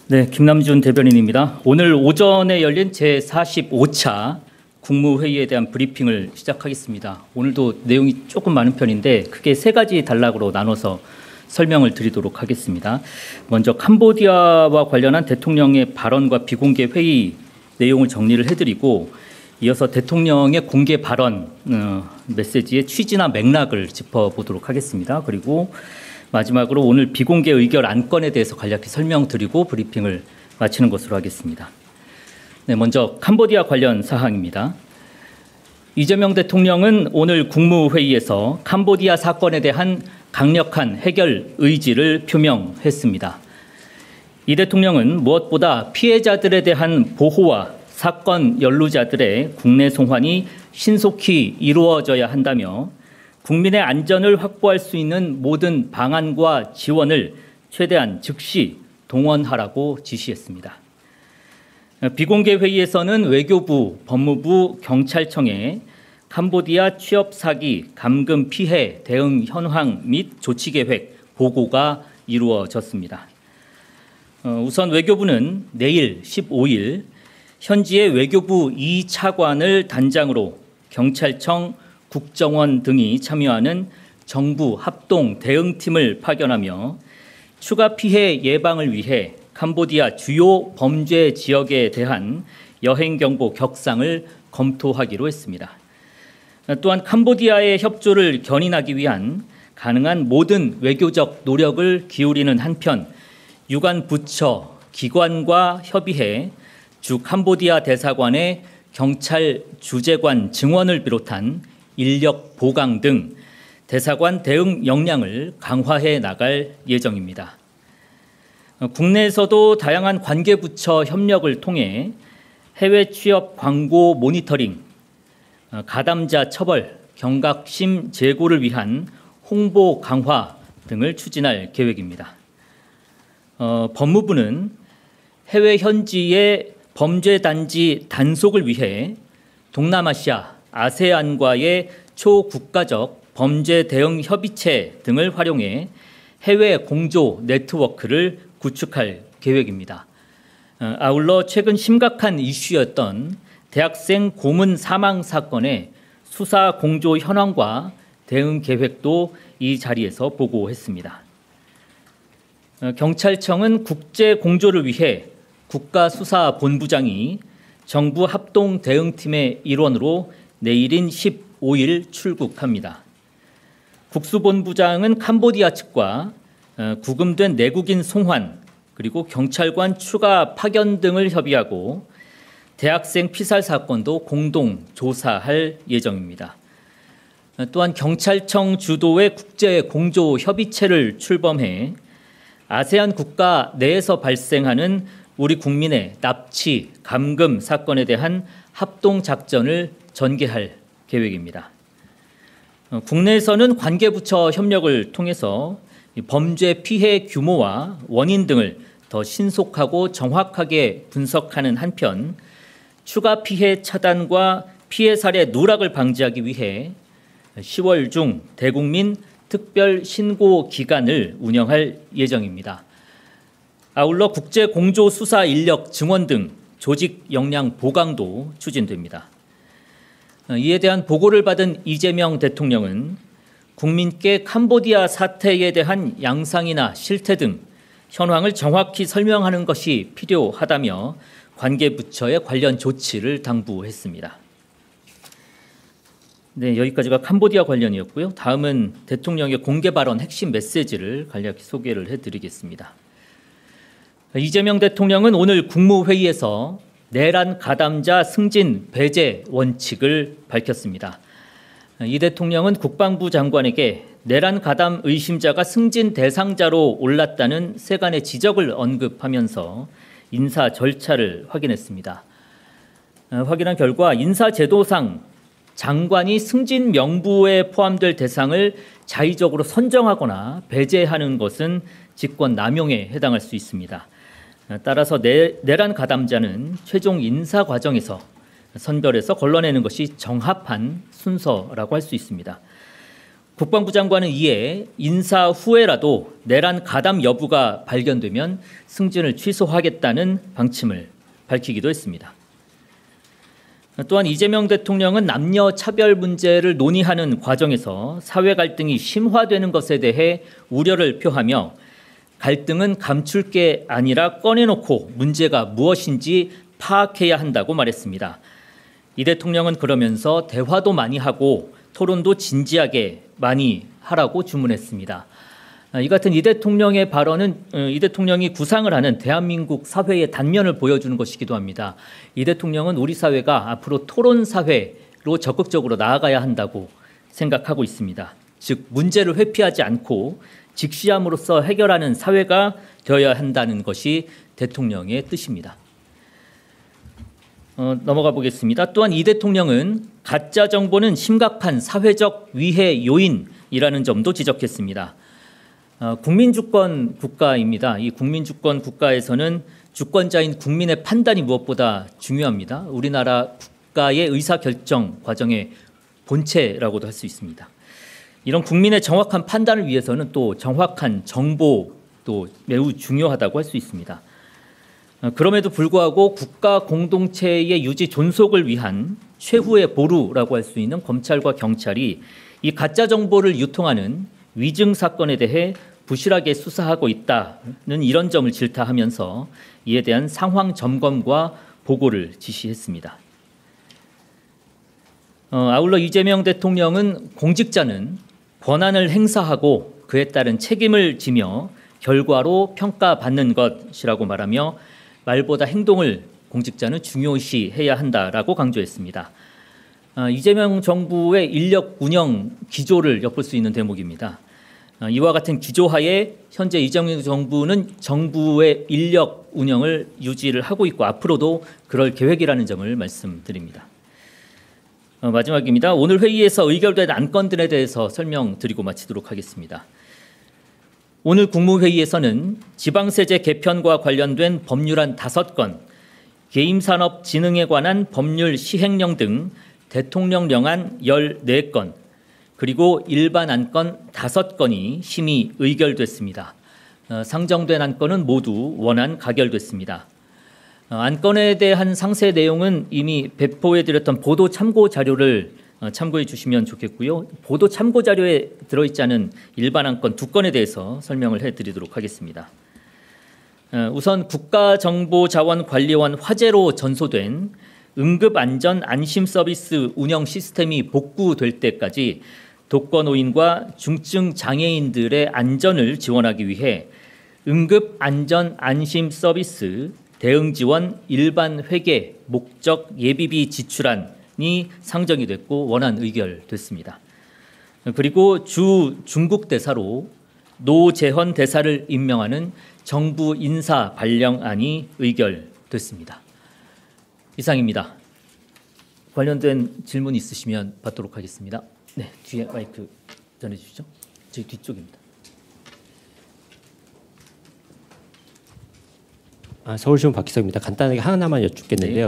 네, 김남준 대변인입니다. 오늘 오전에 열린 제45차 국무회의에 대한 브리핑을 시작하겠습니다. 오늘도 내용이 조금 많은 편인데 크게 세 가지 단락으로 나눠서 설명을 드리도록 하겠습니다. 먼저 캄보디아와 관련한 대통령의 발언과 비공개 회의 내용을 정리를 해드리고 이어서 대통령의 공개 발언 메시지의 취지나 맥락을 짚어보도록 하겠습니다. 그리고 마지막으로 오늘 비공개 의결 안건에 대해서 간략히 설명드리고 브리핑을 마치는 것으로 하겠습니다. 네, 먼저 캄보디아 관련 사항입니다. 이재명 대통령은 오늘 국무회의에서 캄보디아 사건에 대한 강력한 해결 의지를 표명했습니다. 이 대통령은 무엇보다 피해자들에 대한 보호와 사건 연루자들의 국내 송환이 신속히 이루어져야 한다며 국민의 안전을 확보할 수 있는 모든 방안과 지원을 최대한 즉시 동원하라고 지시했습니다. 비공개 회의에서는 외교부, 법무부, 경찰청에 캄보디아 취업 사기, 감금 피해 대응 현황 및 조치 계획 보고가 이루어졌습니다. 우선 외교부는 내일 15일 현지의 외교부 2차관을 단장으로 경찰청, 국정원 등이 참여하는 정부 합동 대응팀을 파견하며 추가 피해 예방을 위해 캄보디아 주요 범죄 지역에 대한 여행 경보 격상을 검토하기로 했습니다. 또한 캄보디아의 협조를 견인하기 위한 가능한 모든 외교적 노력을 기울이는 한편 유관 부처, 기관과 협의해 주 캄보디아 대사관의 경찰 주재관 증원을 비롯한 인력 보강 등 대사관 대응 역량을 강화해 나갈 예정입니다. 국내에서도 다양한 관계부처 협력을 통해 해외 취업 광고 모니터링, 가담자 처벌, 경각심 제고를 위한 홍보 강화 등을 추진할 계획입니다. 법무부는 해외 현지의 범죄단지 단속을 위해 동남아시아, 아세안과의 초국가적 범죄 대응 협의체 등을 활용해 해외 공조 네트워크를 구축할 계획입니다. 아울러 최근 심각한 이슈였던 대학생 고문 사망 사건의 수사 공조 현황과 대응 계획도 이 자리에서 보고했습니다. 경찰청은 국제 공조를 위해 국가수사본부장이 정부 합동 대응팀의 일원으로 내일인 15일 출국합니다. 국수본부장은 캄보디아 측과 구금된 내국인 송환 그리고 경찰관 추가 파견 등을 협의하고 대학생 피살 사건도 공동 조사할 예정입니다. 또한 경찰청 주도의 국제 공조 협의체를 출범해 아세안 국가 내에서 발생하는 우리 국민의 납치, 감금 사건에 대한 합동 작전을 전개할 계획입니다. 국내에서는 관계부처 협력을 통해서 범죄 피해 규모와 원인 등을 더 신속하고 정확하게 분석하는 한편 추가 피해 차단과 피해 사례 누락을 방지하기 위해 10월 중 대국민 특별 신고 기간을 운영할 예정입니다. 아울러 국제 공조 수사 인력 증원 등 조직 역량 보강도 추진됩니다. 이에 대한 보고를 받은 이재명 대통령은 국민께 캄보디아 사태에 대한 양상이나 실태 등 현황을 정확히 설명하는 것이 필요하다며 관계부처의 관련 조치를 당부했습니다. 네, 여기까지가 캄보디아 관련이었고요. 다음은 대통령의 공개 발언 핵심 메시지를 간략히 소개를 해드리겠습니다. 이재명 대통령은 오늘 국무회의에서 내란 가담자 승진 배제 원칙을 밝혔습니다. 이 대통령은 국방부 장관에게 내란 가담 의심자가 승진 대상자로 올랐다는 세간의 지적을 언급하면서 인사 절차를 확인했습니다. 확인한 결과 인사제도상 장관이 승진 명부에 포함될 대상을 자의적으로 선정하거나 배제하는 것은 직권 남용에 해당할 수 있습니다. 따라서 내란 가담자는 최종 인사 과정에서 선별해서 걸러내는 것이 정합한 순서라고 할 수 있습니다. 국방부 장관은 이에 인사 후에라도 내란 가담 여부가 발견되면 승진을 취소하겠다는 방침을 밝히기도 했습니다. 또한 이재명 대통령은 남녀 차별 문제를 논의하는 과정에서 사회 갈등이 심화되는 것에 대해 우려를 표하며 갈등은 감출 게 아니라 꺼내놓고 문제가 무엇인지 파악해야 한다고 말했습니다. 이 대통령은 그러면서 대화도 많이 하고 토론도 진지하게 많이 하라고 주문했습니다. 이 같은 이 대통령의 발언은 이 대통령이 구상을 하는 대한민국 사회의 단면을 보여주는 것이기도 합니다. 이 대통령은 우리 사회가 앞으로 토론 사회로 적극적으로 나아가야 한다고 생각하고 있습니다. 즉 문제를 회피하지 않고 직시함으로써 해결하는 사회가 되어야 한다는 것이 대통령의 뜻입니다. 넘어가 보겠습니다. 또한 이 대통령은 가짜 정보는 심각한 사회적 위해 요인이라는 점도 지적했습니다. 국민주권 국가입니다. 이 국민주권 국가에서는 주권자인 국민의 판단이 무엇보다 중요합니다. 우리나라 국가의 의사결정 과정의 본체라고도 할 수 있습니다. 이런 국민의 정확한 판단을 위해서는 또 정확한 정보도 매우 중요하다고 할 수 있습니다. 그럼에도 불구하고 국가 공동체의 유지 존속을 위한 최후의 보루라고 할 수 있는 검찰과 경찰이 이 가짜 정보를 유통하는 위증 사건에 대해 부실하게 수사하고 있다는 이런 점을 질타하면서 이에 대한 상황 점검과 보고를 지시했습니다. 아울러 이재명 대통령은 공직자는 권한을 행사하고 그에 따른 책임을 지며 결과로 평가받는 것이라고 말하며 말보다 행동을 공직자는 중요시해야 한다라고 강조했습니다. 이재명 정부의 인력 운영 기조를 엿볼 수 있는 대목입니다. 이와 같은 기조하에 현재 이재명 정부는 정부의 인력 운영을 유지를 하고 있고 앞으로도 그럴 계획이라는 점을 말씀드립니다. 마지막입니다. 오늘 회의에서 의결된 안건들에 대해서 설명드리고 마치도록 하겠습니다. 오늘 국무회의에서는 지방세제 개편과 관련된 법률안 5건, 게임산업진흥에 관한 법률 시행령 등 대통령령안 14건, 그리고 일반 안건 5건이 심의 의결됐습니다. 상정된 안건은 모두 원안 가결됐습니다. 안건에 대한 상세 내용은 이미 배포해드렸던 보도 참고 자료를 참고해 주시면 좋겠고요. 보도 참고 자료에 들어있지 않은 일반 안건 2건에 대해서 설명을 해드리도록 하겠습니다. 우선 국가정보자원관리원 화재로 전소된 응급안전안심서비스 운영 시스템이 복구될 때까지 독거노인과 중증장애인들의 안전을 지원하기 위해 응급안전안심서비스 대응지원 일반 회계 목적 예비비 지출안이 상정이 됐고 원안 의결됐습니다. 그리고 주 중국 대사로 노재헌 대사를 임명하는 정부 인사 발령안이 의결됐습니다. 이상입니다. 관련된 질문 있으시면 받도록 하겠습니다. 네, 뒤에 마이크 전해주시죠. 제 뒤쪽입니다. 서울시청 박기석입니다. 간단하게 하나만 여쭙겠는데요.